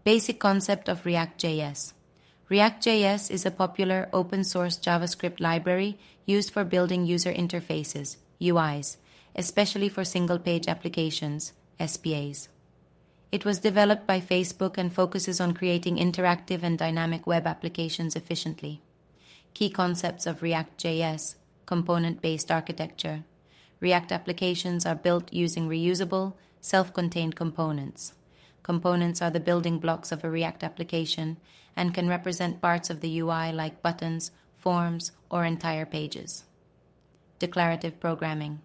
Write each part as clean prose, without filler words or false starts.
Basic concept of React.js. React.js is a popular open-source JavaScript library used for building user interfaces, UIs, especially for single-page applications, SPAs. It was developed by Facebook and focuses on creating interactive and dynamic web applications efficiently. Key concepts of React.js: component-based architecture. React applications are built using reusable, self-contained components. Components are the building blocks of a React application and can represent parts of the UI like buttons, forms, or entire pages. Declarative programming.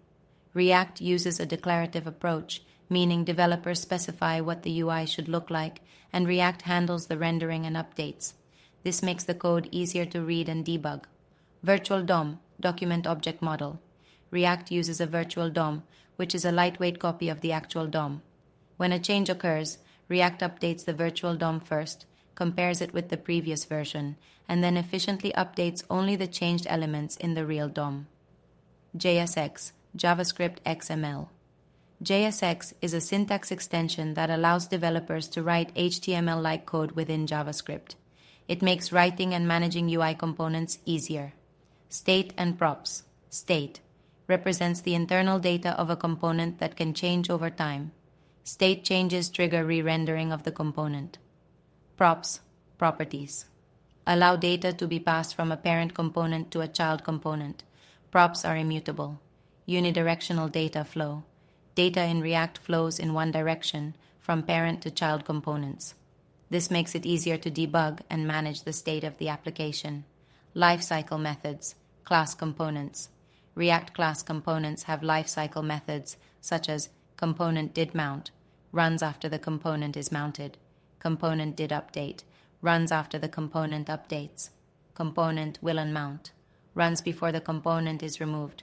React uses a declarative approach, meaning developers specify what the UI should look like, and React handles the rendering and updates. This makes the code easier to read and debug. Virtual DOM, Document Object Model. React uses a virtual DOM, which is a lightweight copy of the actual DOM. When a change occurs, React updates the virtual DOM first, compares it with the previous version, and then efficiently updates only the changed elements in the real DOM. JSX, JavaScript XML. JSX is a syntax extension that allows developers to write HTML-like code within JavaScript. It makes writing and managing UI components easier. State and props. State represents the internal data of a component that can change over time. State changes trigger re-rendering of the component. Props, properties, allow data to be passed from a parent component to a child component. Props are immutable. Unidirectional data flow. Data in React flows in one direction, from parent to child components. This makes it easier to debug and manage the state of the application. Lifecycle methods, class components. React class components have lifecycle methods such as component did mount, runs after the component is mounted. Component did update, runs after the component updates. Component will unmount, runs before the component is removed.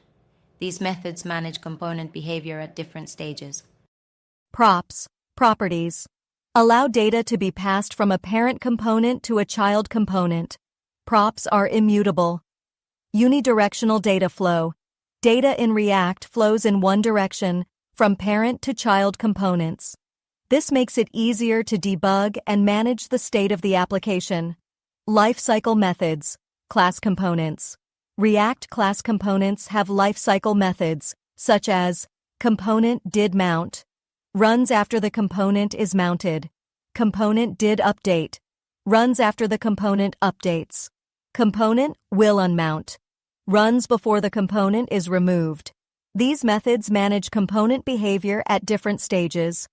These methods manage component behavior at different stages. Props, properties, allow data to be passed from a parent component to a child component. Props are immutable. Unidirectional data flow. Data in React flows in one direction, from parent to child components. This makes it easier to debug and manage the state of the application. Lifecycle methods, class components. React class components have lifecycle methods, such as component did mount, runs after the component is mounted. Component did update, runs after the component updates. Component will unmount, runs before the component is removed. These methods manage component behavior at different stages.